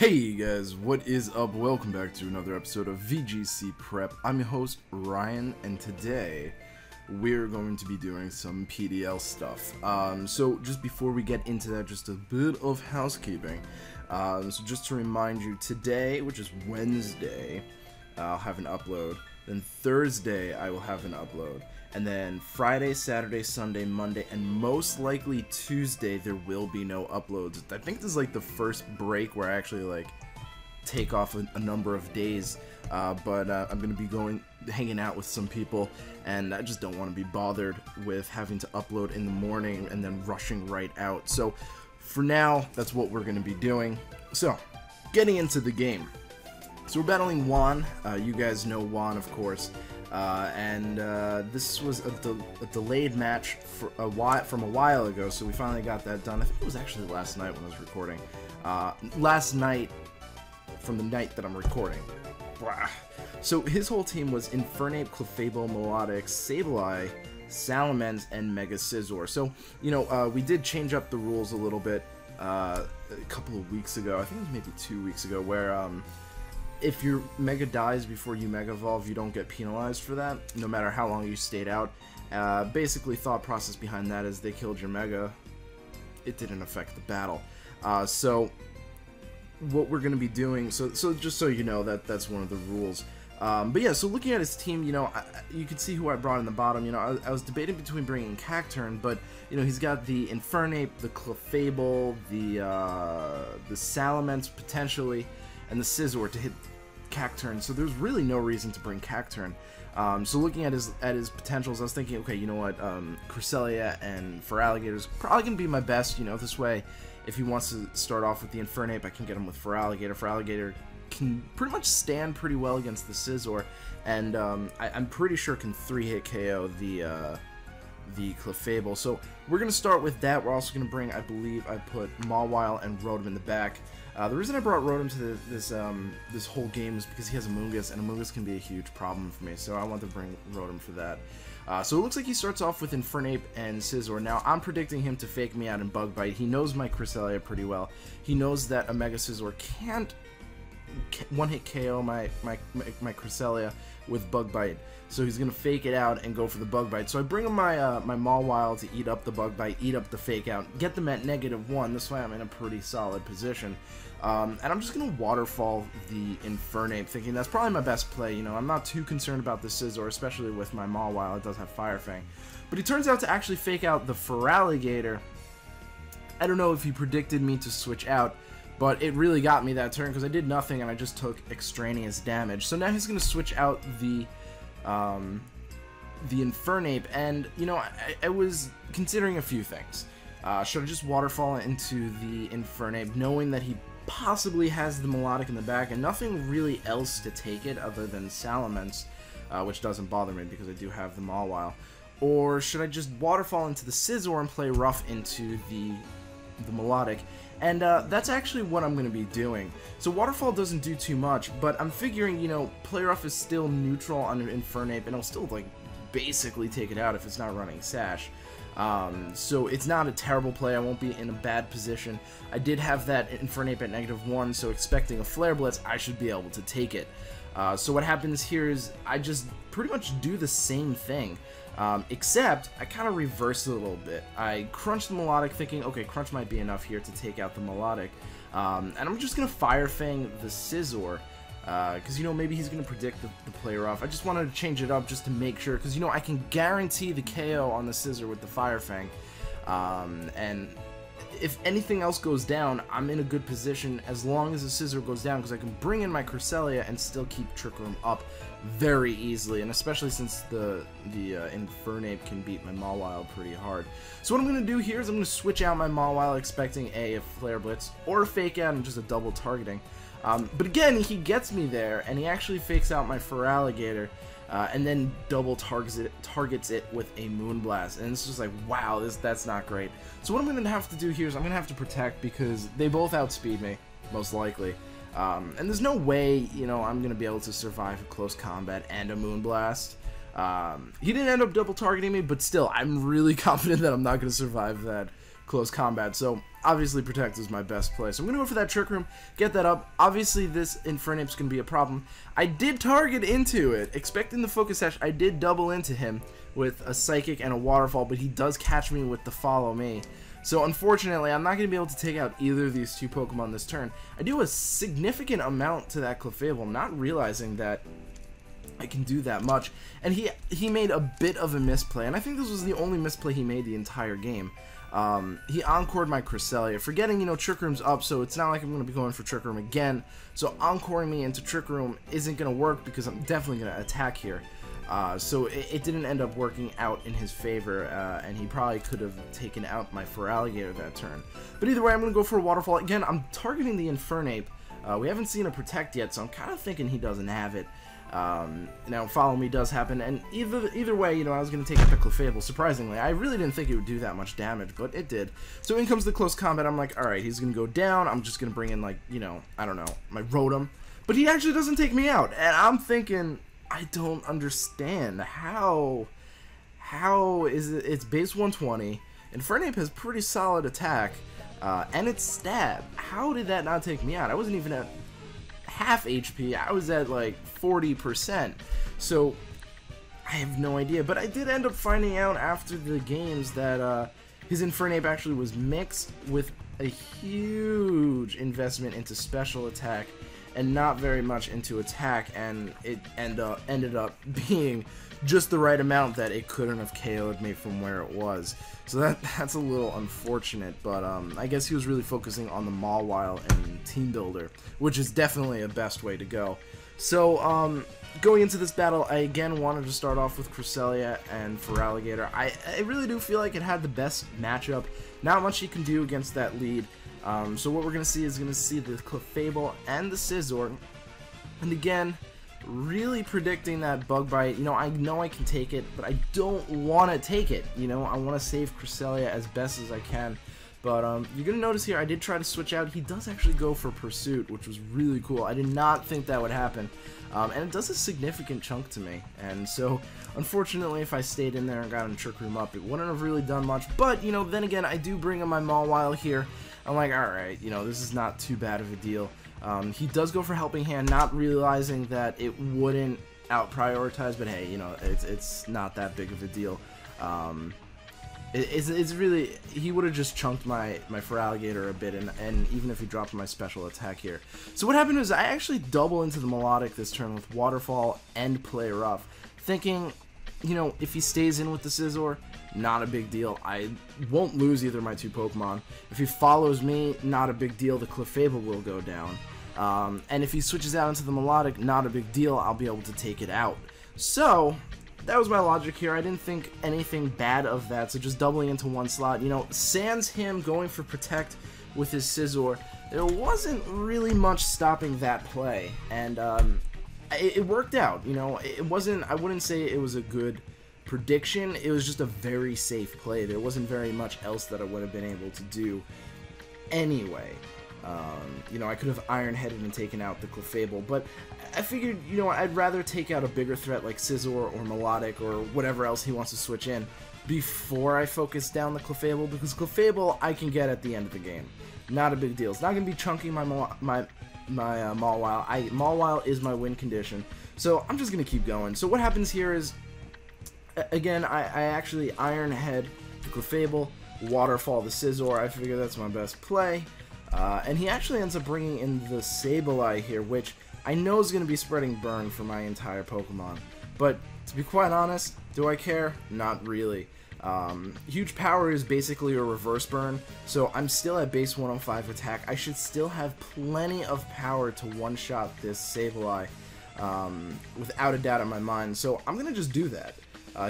Hey guys, what is up? Welcome back to another episode of VGC Prep. I'm your host, Ryan, and today we're going to be doing some PDL stuff. So just before we get into that, just a bit of housekeeping. So just to remind you, today, which is Wednesday, I'll have an upload. Then Thursday, I will have an upload. And then Friday, Saturday, Sunday, Monday, and most likely Tuesday, there will be no uploads. I think this is like the first break where I actually like take off a number of days. But I'm going to be hanging out with some people, and I just don't want to be bothered with having to upload in the morning and then rushing right out. So for now, that's what we're going to be doing. So getting into the game. So we're battling Juan. You guys know Juan, of course. And this was a delayed match from a while ago, so we finally got that done. I think it was actually last night when I was recording. Last night, from the night that I'm recording. Blah. So his whole team was Infernape, Clefable, Melodic, Sableye, Salamence, and Mega Scizor. So, you know, we did change up the rules a little bit a couple of weeks ago. I think it was maybe 2 weeks ago, where if your Mega dies before you Mega Evolve, you don't get penalized for that, no matter how long you stayed out. Basically, thought process behind that is they killed your Mega. It didn't affect the battle. So what we're going to be doing, so just so you know, that's one of the rules. But yeah, so looking at his team, you know, you can see who I brought in the bottom. You know, I was debating between bringing Cacturne, but, you know, he's got the Infernape, the Clefable, the Salamence, potentially, and the Scizor to hit Cacturne, so there's really no reason to bring Cacturne. So looking at his potentials, I was thinking, okay, you know what, Cresselia and Feraligator's probably going to be my best. You know, this way, if he wants to start off with the Infernape, I can get him with Feraligator. Feraligator can pretty much stand pretty well against the Scizor, and I'm pretty sure can 3-hit KO the Clefable. So we're going to start with that. We're also going to bring, I believe I put Mawile and Rotom in the back. The reason I brought Rotom to this whole game is because he has a Amoonguss, and Amoonguss can be a huge problem for me, so I want to bring Rotom for that. So it looks like he starts off with Infernape and Scizor. Now, I'm predicting him to fake me out in Bug Bite. He knows my Cresselia pretty well. He knows that a Mega Scizor can't one-hit KO my Cresselia with Bug Bite, so he's gonna fake it out and go for the Bug Bite. So I bring him my my Mawile to eat up the Bug Bite, eat up the fake out, get them at -1. This way I'm in a pretty solid position, and I'm just gonna waterfall the Infernape, thinking that's probably my best play. You know, I'm not too concerned about the Scizor, especially with my Mawile. It does have Fire Fang, but he turns out to actually fake out the Feraligator. I don't know if he predicted me to switch out, but it really got me that turn because I did nothing and I just took extraneous damage. So now he's going to switch out the Infernape, and you know, I was considering a few things. Should I just waterfall into the Infernape, knowing that he possibly has the Melodic in the back and nothing really else to take it other than Salamence, which doesn't bother me because I do have the Mawile? Or should I just waterfall into the Scizor and play rough into the Melodic? And that's actually what I'm going to be doing. So Waterfall doesn't do too much, but I'm figuring, you know, Play Rough is still neutral on an Infernape, and it'll still, like, basically take it out if it's not running Sash. So it's not a terrible play. I won't be in a bad position. I did have that Infernape at -1, so expecting a Flare Blitz, I should be able to take it. So what happens here is I just pretty much do the same thing. Except I kind of reversed it a little bit. I crunched the Melodic thinking, okay, Crunch might be enough here to take out the Melodic. And I'm just going to Fire Fang the Scizor, because, you know, maybe he's going to predict the Play Rough. I just wanted to change it up just to make sure, because, you know, I can guarantee the KO on the Scizor with the Fire Fang. And if anything else goes down, I'm in a good position as long as the Scizor goes down, because I can bring in my Cresselia and still keep Trick Room up very easily, and especially since the Infernape can beat my Mawile pretty hard. So what I'm going to do here is I'm going to switch out my Mawile, expecting a Flare Blitz or a Fake Out and just a double targeting. But again, he gets me there, and he actually fakes out my Feraligator, and then double targets it with a Moonblast, and it's just like, wow, that's not great. So what I'm going to have to do here is I'm going to have to protect, because they both outspeed me, most likely. And there's no way, you know, I'm going to be able to survive a close combat and a Moonblast. He didn't end up double targeting me, but still, I'm really confident that I'm not going to survive that close combat. So obviously Protect is my best play. So I'm going to go for that Trick Room, get that up. Obviously this Infernape's going to be a problem. I did target into it, expecting the Focus Sash. I did double into him with a Psychic and a Waterfall, but he does catch me with the Follow Me. So unfortunately, I'm not going to be able to take out either of these two Pokemon this turn. I do a significant amount to that Clefable, not realizing that I can do that much. And he made a bit of a misplay, and I think this was the only misplay he made the entire game. He encored my Cresselia, forgetting, you know, Trick Room's up, so it's not like I'm going to be going for Trick Room again. So encoring me into Trick Room isn't going to work because I'm definitely going to attack here. So it didn't end up working out in his favor, and he probably could have taken out my Feraligatr that turn. But either way, I'm going to go for a Waterfall. Again, I'm targeting the Infernape. We haven't seen a Protect yet, so I'm kind of thinking he doesn't have it. Now, Follow Me does happen, and either way, you know, I was going to take out the Clefable. Surprisingly, I really didn't think it would do that much damage, but it did. So in comes the Close Combat. I'm like, alright, he's going to go down. I'm just going to bring in, like, you know, I don't know, my Rotom. But he actually doesn't take me out, and I'm thinking, I don't understand how is it? It's base 120. Infernape has pretty solid attack, and it's stab. How did that not take me out? I wasn't even at half HP. I was at like 40%. So I have no idea. But I did end up finding out after the games that his Infernape actually was mixed with a huge investment into special attack and not very much into attack, and it ended up being just the right amount that it couldn't have KO'd me from where it was. So that's a little unfortunate, but I guess he was really focusing on the Mawile and Team Builder, which is definitely a best way to go. So going into this battle, I again wanted to start off with Cresselia and Feraligatr. I really do feel like it had the best matchup. Not much he can do against that lead. So what we're going to see is the Clefable and the Scizor. And again, really predicting that Bug Bite. You know I can take it, but I don't want to take it. You know, I want to save Cresselia as best as I can. But you're going to notice here, I did try to switch out. He does actually go for Pursuit, which was really cool. I did not think that would happen. And it does a significant chunk to me. And so, unfortunately, if I stayed in there and got him Trick Room up, it wouldn't have really done much. But, you know, then again, I do bring in my Mawile here. I'm like, alright, you know, this is not too bad of a deal. He does go for Helping Hand, not realizing that it wouldn't out-prioritize, but hey, you know, it's not that big of a deal. It's really, he would have just chunked my Feraligatr a bit, and even if he dropped my special attack here. So what happened was I actually double into the Melodic this turn with Waterfall and Play Rough, thinking, you know, if he stays in with the Scizor, not a big deal. I won't lose either of my two Pokemon. If he follows me, not a big deal. The Clefable will go down. And if he switches out into the Melodic, not a big deal. I'll be able to take it out. So that was my logic here. I didn't think anything bad of that. So just doubling into one slot. You know, sans him going for Protect with his Scizor, there wasn't really much stopping that play. And it worked out. You know, it wasn't, I wouldn't say it was a good prediction. It was just a very safe play. There wasn't very much else that I would have been able to do anyway. You know, I could have Iron-Headed and taken out the Clefable, but I figured, you know, I'd rather take out a bigger threat like Scizor or Melodic or whatever else he wants to switch in before I focus down the Clefable, because Clefable I can get at the end of the game. Not a big deal. It's not going to be chunking my Mawile. Mawile is my win condition, so I'm just going to keep going. So what happens here is, again, I actually Iron-Head the Clefable, Waterfall the Scizor. I figure that's my best play. And he actually ends up bringing in the Sableye here, which I know is going to be spreading burn for my entire Pokemon. But to be quite honest, do I care? Not really. Huge Power is basically a reverse burn, so I'm still at base 105 attack. I should still have plenty of power to one-shot this Sableye, without a doubt in my mind. So I'm going to just do that.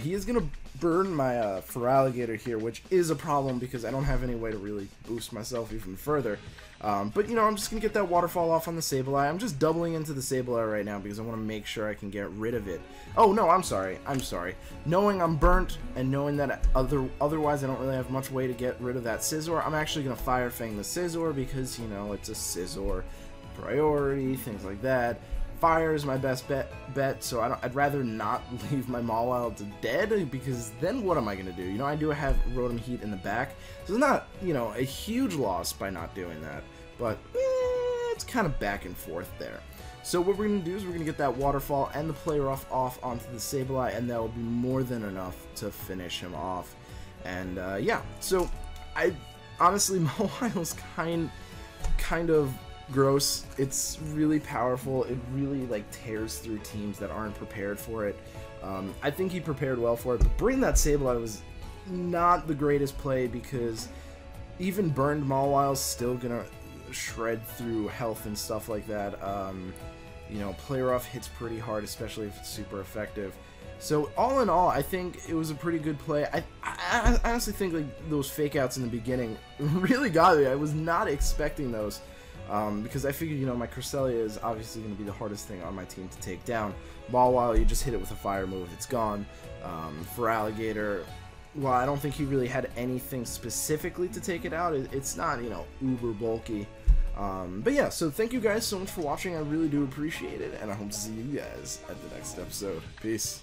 He is going to burn my Feraligatr here, which is a problem because I don't have any way to really boost myself even further. But, you know, I'm just going to get that Waterfall off on the Sableye. I'm just doubling into the Sableye right now because I want to make sure I can get rid of it. Oh, no, I'm sorry. Knowing I'm burnt and knowing that otherwise I don't really have much way to get rid of that Scizor, I'm actually going to Fire Fang the Scizor because, you know, it's a Scizor priority, things like that. Fire is my best bet, so I'd rather not leave my Mawile to dead, because then what am I going to do? You know, I do have Rotom Heat in the back, so it's not, you know, a huge loss by not doing that, but it's kind of back and forth there. So what we're going to do is we're going to get that Waterfall and the Play Rough off onto the Sableye, and that will be more than enough to finish him off. And yeah, so I honestly, Mawile's kind of gross. It's really powerful. It really like tears through teams that aren't prepared for it. I think he prepared well for it, but bringing that Sableye was not the greatest play, because even burned Mawile's still gonna shred through health and stuff like that. You know, Play Rough hits pretty hard, especially if it's super effective. So all in all, I think it was a pretty good play. I honestly think like those fake outs in the beginning really got me. I was not expecting those, because I figured, you know, my Cresselia is obviously going to be the hardest thing on my team to take down. Mawile, you just hit it with a fire move, it's gone. For Alligator, well, I don't think he really had anything specifically to take it out. It's not, you know, uber bulky. But yeah, so thank you guys so much for watching. I really do appreciate it, and I hope to see you guys at the next episode. Peace.